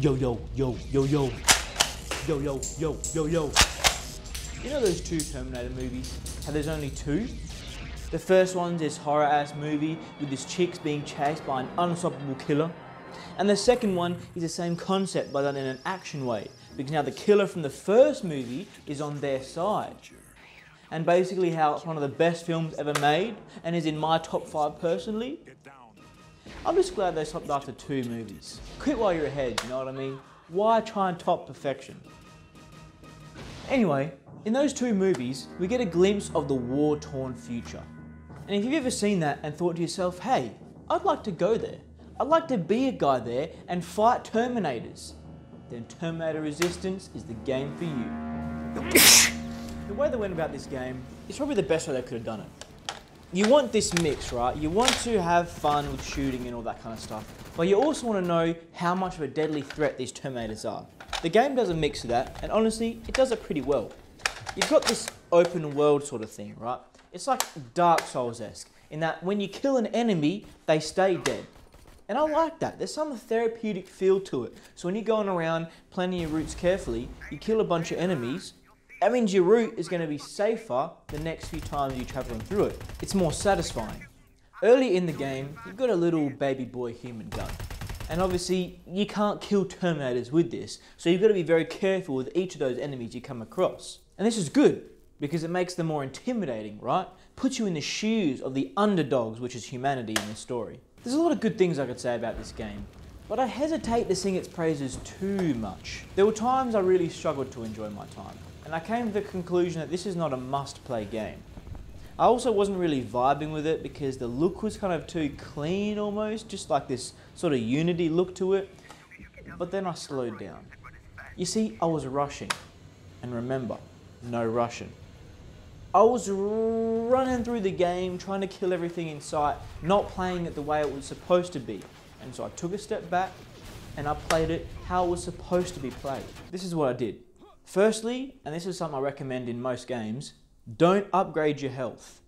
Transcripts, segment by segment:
Yo, yo, yo, yo, yo. Yo, yo, yo, yo, yo. You know those two Terminator movies? How there's only two? The first one's this horror-ass movie with this chick's being chased by an unstoppable killer. And the second one is the same concept but done in an action way, because now the killer from the first movie is on their side. And basically how it's one of the best films ever made and is in my top 5 personally. I'm just glad they stopped after 2 movies. Quit while you're ahead, you know what I mean? Why try and top perfection? Anyway, in those 2 movies, we get a glimpse of the war-torn future. And if you've ever seen that and thought to yourself, hey, I'd like to go there. I'd like to be a guy there and fight Terminators. Then Terminator Resistance is the game for you. The way they went about this game is probably the best way they could have done it. You want this mix, right? You want to have fun with shooting and all that kind of stuff, but you also want to know how much of a deadly threat these Terminators are. The game does a mix of that, and honestly, it does it pretty well. You've got this open world sort of thing, right? It's like Dark Souls-esque, in that when you kill an enemy, they stay dead. And I like that. There's some therapeutic feel to it. So when you're going around planning your routes carefully, you kill a bunch of enemies, that means your route is going to be safer the next few times you're traveling through it. It's more satisfying. Early in the game, you've got a little baby boy human gun. And obviously, you can't kill Terminators with this, so you've got to be very careful with each of those enemies you come across. And this is good, because it makes them more intimidating, right? Puts you in the shoes of the underdogs, which is humanity in this story. There's a lot of good things I could say about this game, but I hesitate to sing its praises too much. There were times I really struggled to enjoy my time, and I came to the conclusion that this is not a must-play game. I also wasn't really vibing with it because the look was kind of too clean almost, just like this sort of Unity look to it, but then I slowed down. You see, I was rushing, and remember, no rushing. I was running through the game, trying to kill everything in sight, not playing it the way it was supposed to be. And so I took a step back and I played it how it was supposed to be played. This is what I did. Firstly, and this is something I recommend in most games, don't upgrade your health.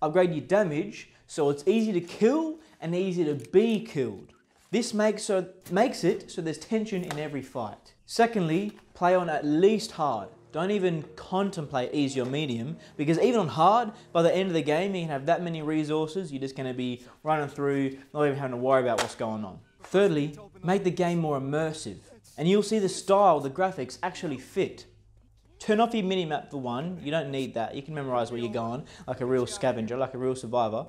Upgrade your damage so it's easy to kill and easy to be killed. This makes it so there's tension in every fight. Secondly, play on at least hard. Don't even contemplate easy or medium, because even on hard, by the end of the game, you can have that many resources, you're just going to be running through, not even having to worry about what's going on. Thirdly, make the game more immersive, and you'll see the style, the graphics actually fit. Turn off your minimap for one, you don't need that, you can memorize where you're going, like a real scavenger, like a real survivor.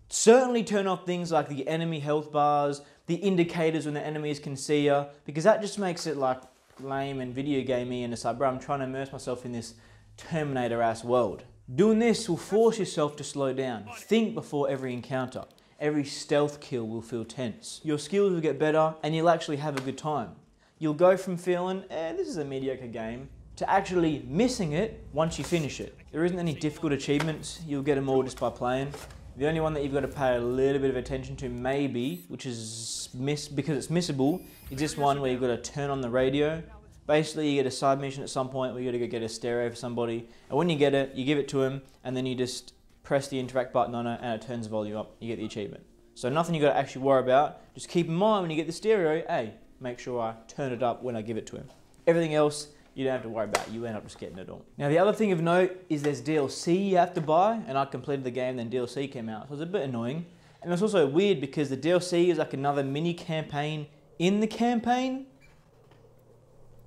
Certainly turn off things like the enemy health bars, the indicators when the enemies can see you, because that just makes it like lame and video gamey, and it's like, bro, I'm trying to immerse myself in this Terminator-ass world. Doing this will force yourself to slow down. Think before every encounter. Every stealth kill will feel tense. Your skills will get better and you'll actually have a good time. You'll go from feeling, this is a mediocre game, to actually missing it once you finish it. There isn't any difficult achievements, you'll get them all just by playing. The only one that you've got to pay a little bit of attention to maybe, which is because it's missable, is this one where you've got to turn on the radio. Basically, you get a side mission at some point where you've got to go get a stereo for somebody, and when you get it, you give it to him, and then you just press the interact button on it, and it turns the volume up, you get the achievement. So nothing you've got to actually worry about, just keep in mind when you get the stereo, hey, make sure I turn it up when I give it to him. Everything else, you don't have to worry about, you end up just getting it all. Now the other thing of note is there's DLC you have to buy, and I completed the game, then DLC came out, so it was a bit annoying. And it's also weird because the DLC is like another mini campaign in the campaign,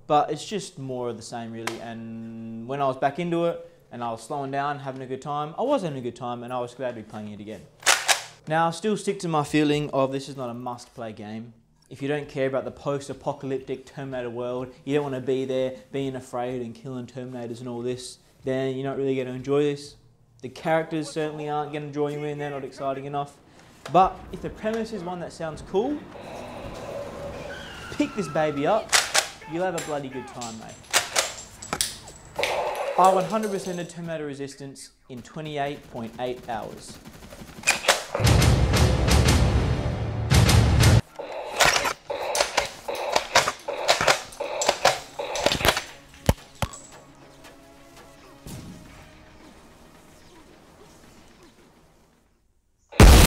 but it's just more of the same really. And when I was back into it, and I was slowing down, having a good time, I was having a good time, and I was glad to be playing it again. Now I'll still stick to my feeling of this is not a must-play game. If you don't care about the post-apocalyptic Terminator world, you don't want to be there being afraid and killing Terminators and all this, then you're not really going to enjoy this. The characters certainly aren't going to draw you in, they're not exciting enough. But if the premise is one that sounds cool, pick this baby up, you'll have a bloody good time, mate. I 100%ed Terminator Resistance in 28.8 hours.